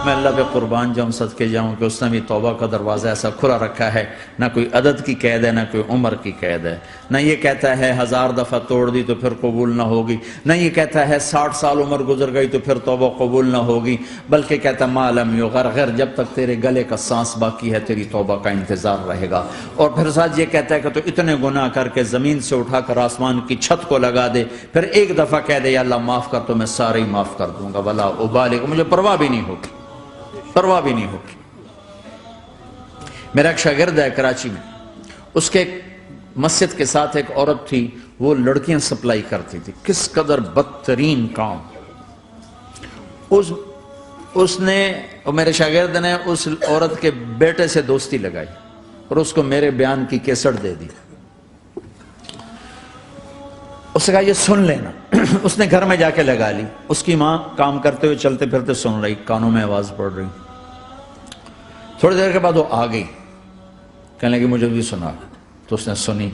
میں اللہ پہ قربان جاؤں، صدقے جاؤں کہ اس نے بھی توبہ کا دروازہ ایسا کھلا رکھا ہے، نہ کوئی عدد کی قید ہے نہ کوئی عمر کی قید ہے، نہ یہ کہتا ہے 1000 دفعہ توڑ دی تو پھر قبول نہ ہوگی، نہ یہ کہتا ہے 60 سال عمر گزر گئی تو پھر توبہ قبول نہ ہوگی، بلکہ کہتا ما لم یغرغر، جب تک تیرے گلے کا سانس باقی ہے تیری توبہ کا انتظار رہے گا۔ اور پھر ساتھ یہ کہتا ہے کہ تو اتنے گناہ کر کے زمین سے اٹھا کر آسمان کی چھت کو لگا دے، پھر ایک دفعہ کہہ دے یا اللہ معاف کر تو میں سارے ہی معاف کر دوں گا، ولا ابالغ، مجھے پرواہ بھی نہیں ہوگی، پرواہ بھی نہیں ہوگی۔ میرا ایک شاگرد ہے کراچی میں، اس کے مسجد کے ساتھ ایک عورت تھی، وہ لڑکیاں سپلائی کرتی تھی، کس قدر بدترین کام۔ اس نے، میرے شاگرد نے اس عورت کے بیٹے سے دوستی لگائی اور اس کو میرے بیان کی کیسٹ دے دی۔ اس نے کہا یہ سن لینا۔ اس نے گھر میں جا کے لگا لی، اس کی ماں کام کرتے ہوئے چلتے پھرتے سن رہی، کانوں میں آواز پڑ رہی۔ تھوڑی دیر کے بعد وہ آ گئی، کہنے لگی مجھے بھی سنا، تو اس نے سنی،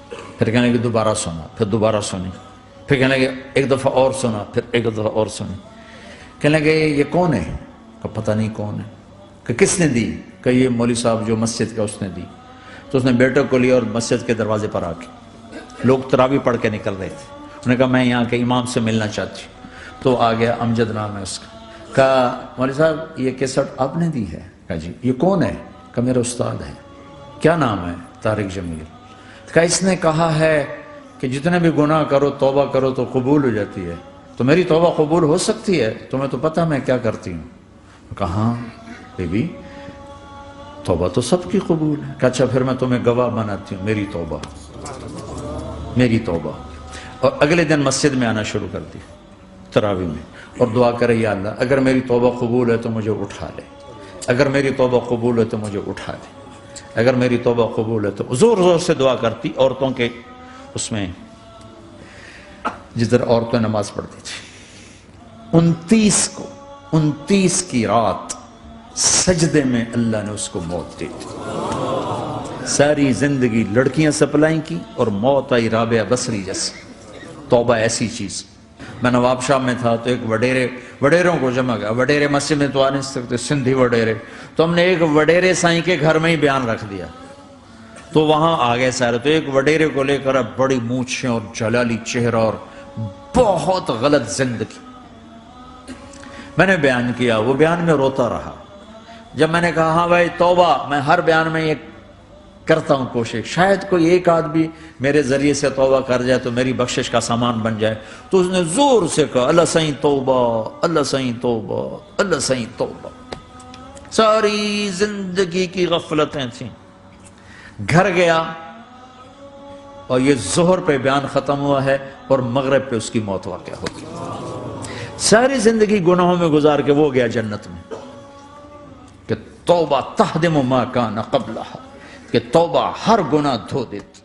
پھر کہنے لگی دوبارہ سنا، پھر دوبارہ سنی، پھر کہنے لگی ایک دفعہ اور سنا، پھر ایک دفعہ اور سنی۔ کہنے لگے یہ کون ہے؟ کہ پتہ نہیں کون ہے۔ کہ کس نے دی؟ کہ یہ مولوی صاحب جو مسجد کا اس نے دی۔ تو اس نے بیٹے کو لیا اور مسجد کے دروازے پر آ کے، لوگ تراویح پڑھ کے نکل رہے تھے، انہوں نے کہا میں یہاں کے امام سے ملنا چاہتی ہوں۔ تو آ گیا، امجد نام ہے اس کا۔ کہا مولوی صاحب یہ کیسٹ آپ نے دی ہے؟ کہا جی۔ یہ کون ہے؟ کہ میرا استاد ہے۔ کیا نام ہے؟ طارق جمیل۔ کہا اس نے کہا ہے کہ جتنے بھی گناہ کرو توبہ کرو تو قبول ہو جاتی ہے، تو میری توبہ قبول ہو سکتی ہے؟ تمہیں تو پتہ میں کیا کرتی ہوں۔ کہا ہاں بی بی توبہ تو سب کی قبول ہے۔ کہ اچھا پھر میں تمہیں گواہ بناتی ہوں، میری توبہ، میری توبہ۔ اور اگلے دن مسجد میں آنا شروع کر دی تراویح میں، اور دعا کرے یا اللہ اگر میری توبہ قبول ہے تو مجھے اٹھا لے، اگر میری توبہ قبول ہے تو مجھے اٹھا لے، اگر میری توبہ قبول ہے تو۔ زور زور سے دعا کرتی، عورتوں کے اس میں جدھر عورتیں نماز پڑھتی تھی۔ 29 کی رات سجدے میں اللہ نے اس کو موت دی تھی۔ ساری زندگی لڑکیاں سپلائی کی اور موت آئی رابعہ بصری جیسی۔ توبہ ایسی چیز۔ میں نواب شاہ میں تھا تو ایک وڈیروں کو جمع گیا، وڈیرے مسجد میں تو آ نہیں سکتے، سندھی وڈیرے، تو ہم نے ایک وڈیرے سائیں کے گھر میں ہی بیان رکھ دیا، تو وہاں آ گئے سارے۔ تو ایک وڈیرے کو لے کر بڑی مونچھیں اور جلالی چہرہ اور بہت غلط زندگی، میں نے بیان کیا، وہ بیان میں روتا رہا۔ جب میں نے کہا ہاں بھائی توبہ، میں ہر بیان میں یہ کرتا ہوں کوشش، شاید کوئی ایک آدمی میرے ذریعے سے توبہ کر جائے تو میری بخشش کا سامان بن جائے، تو اس نے زور سے کہا اللہ سائیں توبہ، اللہ سائیں توبہ، اللہ سائیں توبہ۔ ساری زندگی کی غفلتیں تھیں۔ گھر گیا اور یہ ظہر پہ بیان ختم ہوا ہے اور مغرب پہ اس کی موت واقع ہوگی۔ ساری زندگی گناہوں میں گزار کے وہ گیا جنت میں، کہ توبہ تہدم ما کان قبلہا، کہ توبہ ہر گناہ دھو دیتی۔